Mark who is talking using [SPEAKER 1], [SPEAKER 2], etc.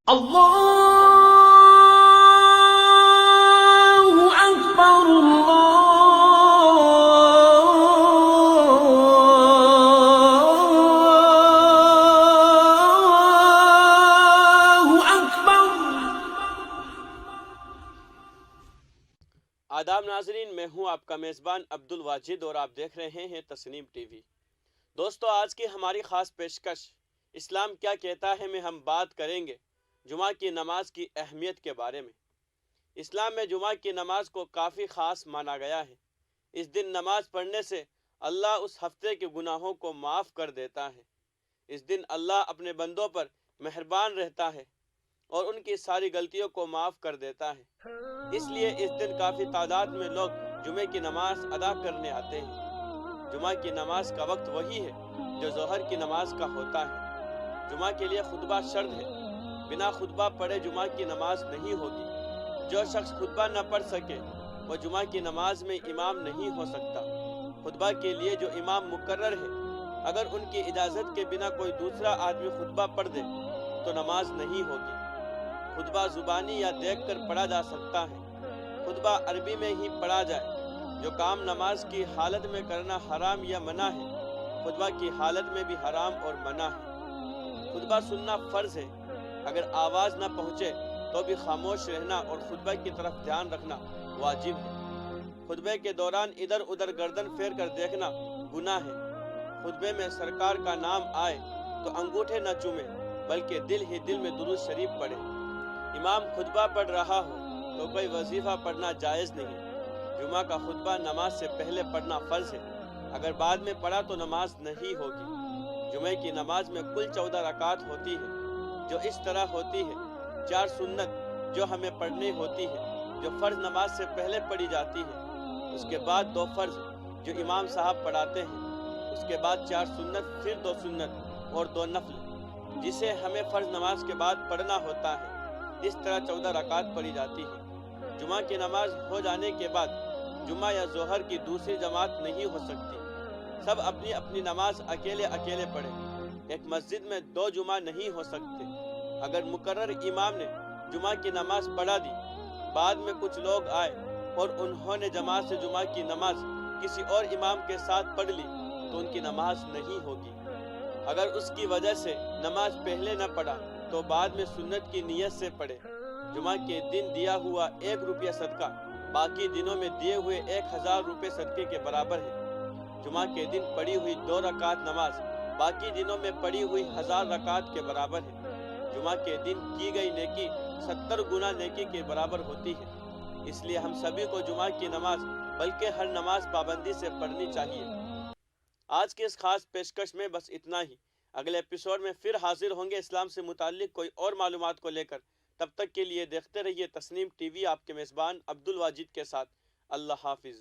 [SPEAKER 1] اللہ اکبر اللہ اکبر۔
[SPEAKER 2] آداب ناظرین، میں ہوں آپ کا میزبان عبد الواجد اور آپ دیکھ رہے ہیں تسنیم ٹی وی۔ دوستو، آج کی ہماری خاص پیشکش اسلام کیا کہتا ہے میں ہم بات کریں گے جمعہ کی نماز کی اہمیت کے بارے میں۔ اسلام میں جمعہ کی نماز کو کافی خاص مانا گیا ہے۔ اس دن نماز پڑھنے سے اللہ اس ہفتے کے گناہوں کو معاف کر دیتا ہے۔ اس دن اللہ اپنے بندوں پر مہربان رہتا ہے اور ان کی ساری غلطیوں کو معاف کر دیتا ہے۔ اس لیے اس دن کافی تعداد میں لوگ جمعے کی نماز ادا کرنے آتے ہیں۔ جمعہ کی نماز کا وقت وہی ہے جو ظہر کی نماز کا ہوتا ہے۔ جمعہ کے لیے خطبہ شرط ہے، بنا خطبہ پڑھے جمعہ کی نماز نہیں ہوگی۔ جو شخص خطبہ نہ پڑھ سکے وہ جمعہ کی نماز میں امام نہیں ہو سکتا۔ خطبہ کے لیے جو امام مقرر ہے، اگر ان کی اجازت کے بنا کوئی دوسرا آدمی خطبہ پڑھ دے تو نماز نہیں ہوگی۔ خطبہ زبانی یا دیکھ کر پڑھا جا سکتا ہے۔ خطبہ عربی میں ہی پڑھا جائے۔ جو کام نماز کی حالت میں کرنا حرام یا منع ہے، خطبہ کی حالت میں بھی حرام اور منع ہے۔ خطبہ سننا فرض ہے۔ اگر آواز نہ پہنچے تو بھی خاموش رہنا اور خطبہ کی طرف دھیان رکھنا واجب ہے۔ خطبے کے دوران ادھر ادھر گردن پھیر کر دیکھنا گناہ ہے۔ خطبے میں سرکار کا نام آئے تو انگوٹھے نہ چومے بلکہ دل ہی دل میں درود شریف پڑھے۔ امام خطبہ پڑھ رہا ہو تو کوئی وظیفہ پڑھنا جائز نہیں۔ جمعہ کا خطبہ نماز سے پہلے پڑھنا فرض ہے۔ اگر بعد میں پڑھا تو نماز نہیں ہوگی۔ جمعے کی نماز میں کل 14 رکعت ہوتی ہے، جو اس طرح ہوتی ہے: 4 سنت جو ہمیں پڑھنی ہوتی ہے، جو فرض نماز سے پہلے پڑھی جاتی ہے، اس کے بعد 2 فرض جو امام صاحب پڑھاتے ہیں، اس کے بعد 4 سنت، پھر 2 سنت اور 2 نفل جسے ہمیں فرض نماز کے بعد پڑھنا ہوتا ہے۔ اس طرح 14 رکعت پڑھی جاتی ہے۔ جمعہ کی نماز ہو جانے کے بعد جمعہ یا ظہر کی دوسری جماعت نہیں ہو سکتی۔ سب اپنی اپنی نماز اکیلے اکیلے پڑھیں۔ ایک مسجد میں 2 جمعہ نہیں ہو سکتے۔ اگر مقرر امام نے جمعہ کی نماز پڑھا دی، بعد میں کچھ لوگ آئے اور انہوں نے جماعت سے جمعہ کی نماز کسی اور امام کے ساتھ پڑھ لی تو ان کی نماز نہیں ہوگی۔ اگر اس کی وجہ سے نماز پہلے نہ پڑھا تو بعد میں سنت کی نیت سے پڑھے۔ جمعہ کے دن دیا ہوا 1 روپیہ صدقہ باقی دنوں میں دیے ہوئے 1000 روپے صدقے کے برابر ہے۔ جمعہ کے دن پڑھی ہوئی 2 رکعت نماز باقی دنوں میں پڑھی ہوئی 1000 رکعت کے برابر ہے۔ جمعہ کے دن کی گئی نیکی 70 گنا نیکی کے برابر ہوتی ہے۔ اس لیے ہم سبھی کو جمعہ کی نماز بلکہ ہر نماز پابندی سے پڑھنی چاہیے۔ آج کی اس خاص پیشکش میں بس اتنا ہی۔ اگلے ایپیسوڈ میں پھر حاضر ہوں گے اسلام سے متعلق کوئی اور معلومات کو لے کر۔ تب تک کے لیے دیکھتے رہیے تسنیم ٹی وی، آپ کے میزبان عبد الواجد کے ساتھ۔ اللہ حافظ۔